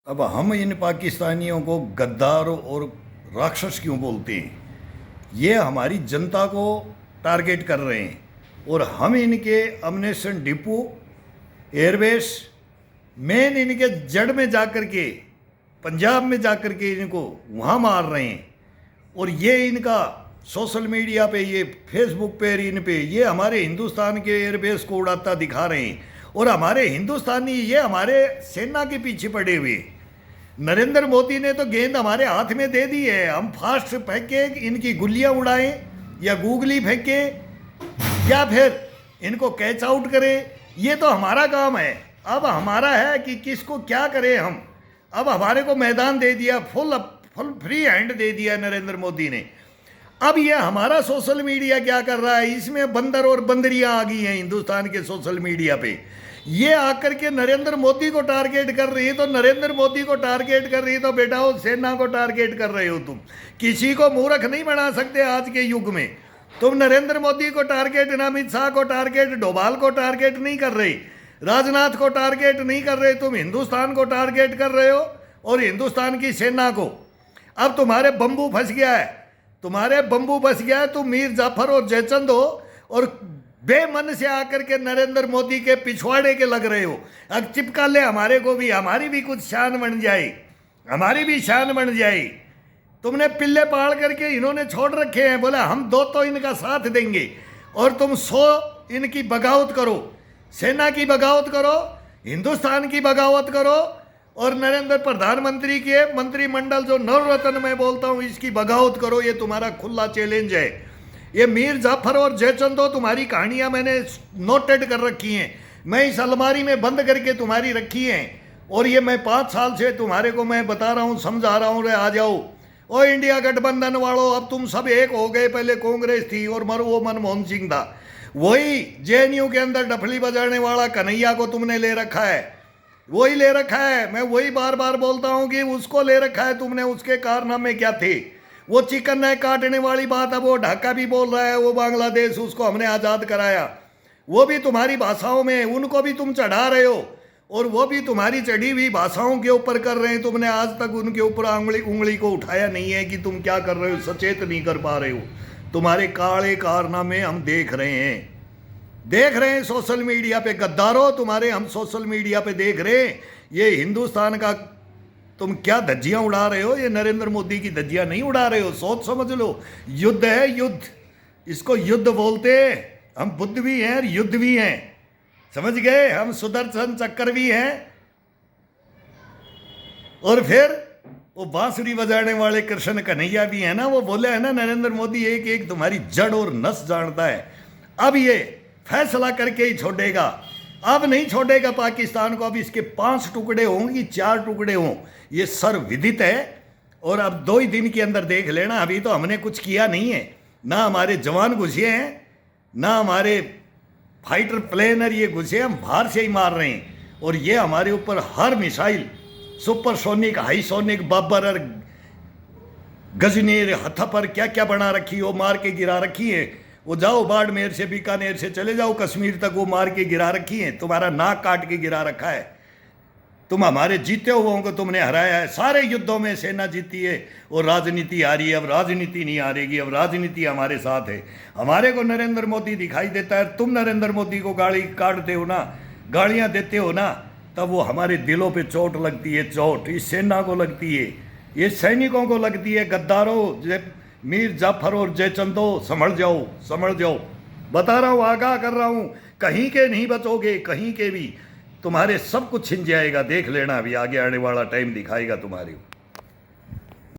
अब हम इन पाकिस्तानियों को गद्दार और राक्षस क्यों बोलते हैं? ये हमारी जनता को टारगेट कर रहे हैं और हम इनके अम्नेशन डिपो, एयरबेस, मेन इनके जड़ में जाकर के, पंजाब में जाकर के इनको वहाँ मार रहे हैं। और ये इनका सोशल मीडिया पे, ये फेसबुक पे, इन पे ये हमारे हिंदुस्तान के एयरबेस को उड़ाता दिखा रहे हैं। और हमारे हिंदुस्तानी ये हमारे सेना के पीछे पड़े हुए। नरेंद्र मोदी ने तो गेंद हमारे हाथ में दे दी है, हम फास्ट फेंके, इनकी गुल्लियां उड़ाएं या गूगली फेंके या फिर इनको कैच आउट करें, ये तो हमारा काम है। अब हमारा है कि किसको क्या करें हम। अब हमारे को मैदान दे दिया, फुल फ्री हैंड दे दिया नरेंद्र मोदी ने। अब ये हमारा सोशल मीडिया क्या कर रहा है, इसमें बंदर और बंदरियां आ गई हैं हिंदुस्तान के सोशल मीडिया पे। ये आकर के नरेंद्र मोदी को टारगेट कर रही है, तो नरेंद्र मोदी को टारगेट कर रही है तो बेटा वो सेना को टारगेट कर रहे हो तुम। किसी को मूर्ख नहीं बना सकते आज के युग में। तुम नरेंद्र मोदी को टारगेट, अमित शाह को टारगेट, डोभाल को टारगेट नहीं कर रहे, राजनाथ को टारगेट नहीं कर रहे, तुम हिंदुस्तान को टारगेट कर रहे हो और हिंदुस्तान की सेना को। अब तुम्हारे बम्बू फंस गया है, तुम्हारे बम्बू फंस गया है। तुम मीर जाफर और जयचंद हो और बेमन से आकर के नरेंद्र मोदी के पिछवाड़े के लग रहे हो। अब चिपका ले हमारे को भी, हमारी भी कुछ शान बन जाए, हमारी भी शान बन जाए। तुमने पिल्ले पाल करके इन्होंने छोड़ रखे हैं, बोला हम दो तो इनका साथ देंगे और तुम 100 इनकी बगावत करो, सेना की बगावत करो, हिंदुस्तान की बगावत करो और नरेंद्र प्रधानमंत्री के मंत्रिमंडल जो नवरत्न मैं बोलता हूं इसकी बगावत करो। ये तुम्हारा खुला चैलेंज है। ये मीर जाफर और जयचंद हो, तुम्हारी कहानियां मैंने नोटेड कर रखी हैं, मैं इस अलमारी में बंद करके तुम्हारी रखी हैं। और ये मैं 5 साल से तुम्हारे को मैं बता रहा हूं, समझा रहा हूं, रे आ जाओ ओ इंडिया गठबंधन वालों, अब तुम सब एक हो गए। पहले कांग्रेस थी और वो मनमोहन सिंह था, वही जेएनयू के अंदर डफली बजाने वाला कन्हैया को तुमने ले रखा है, वही ले रखा है। मैं वही बार बार बोलता हूं कि उसको ले रखा है तुमने। उसके कारनामे क्या थे? वो चिकन नेक काटने वाली बात, अब वो ढाका भी बोल रहा है, वो बांग्लादेश, उसको हमने आज़ाद कराया, वो भी तुम्हारी भाषाओं में, उनको भी तुम चढ़ा रहे हो और वो भी तुम्हारी चढ़ी हुई भाषाओं के ऊपर कर रहे हैं। तुमने आज तक उनके ऊपर उंगली को उठाया नहीं है कि तुम क्या कर रहे हो, सचेत नहीं कर पा रहे हो। तुम्हारे काले कारनामे हम देख रहे हैं सोशल मीडिया पे। गद्दारों, तुम्हारे हम सोशल मीडिया पे देख रहे हैं। ये हिंदुस्तान का तुम क्या धज्जियां उड़ा रहे हो, ये नरेंद्र मोदी की धज्जियां नहीं उड़ा रहे हो, सोच समझ लो। युद्ध है, युद्ध, इसको युद्ध बोलते हैं। हम बुद्ध भी हैं और युद्ध भी हैं, समझ गए? हम सुदर्शन चक्र भी हैं। और फिर वो बांसुरी बजाने वाले कृष्ण कन्हैया भी है ना, वो बोले है ना नरेंद्र मोदी एक एक तुम्हारी जड़ और नस जानता है। अब ये फैसला करके ही छोड़ेगा, अब नहीं छोड़ेगा पाकिस्तान को। अब इसके 5 टुकड़े हों कि 4 टुकड़े हों, ये सर्वविदित है। और अब 2 ही दिन के अंदर देख लेना। अभी तो हमने कुछ किया नहीं है, ना हमारे जवान घुसे हैं, ना हमारे फाइटर प्लेनर ये घुसे, हम बाहर से ही मार रहे हैं। और ये हमारे ऊपर हर मिसाइल, सुपरसोनिक, हाईसोनिक, बाबर और गजनीर, हथा पर क्या क्या बना रखी है, वो मार के गिरा रखी है। वो जाओ बाड़मेर से, बीकानेर से चले जाओ कश्मीर तक, वो मार के गिरा रखी है। तुम्हारा नाक काट के गिरा रखा है। तुम हमारे जीते हुओं को तुमने हराया है। सारे युद्धों में सेना जीती है और राजनीति आ रही है। अब राजनीति नहीं हारेगी, अब राजनीति हमारे साथ है। हमारे को नरेंद्र मोदी दिखाई देता है, तुम नरेंद्र मोदी को गाली काटते हो ना, गालियां देते हो ना, तब वो हमारे दिलों पे चोट लगती है। चोट इस सेना को लगती है, ये सैनिकों को लगती है। गद्दारों, मीर जाफर और जयचंदो, संभल जाओ, संभल जाओ। बता रहा हूँ, आगाह कर रहा हूँ, कहीं के नहीं बचोगे, कहीं के भी। तुम्हारे सब कुछ छिन जाएगा, देख लेना। अभी आगे आने वाला टाइम दिखाएगा तुम्हारे को।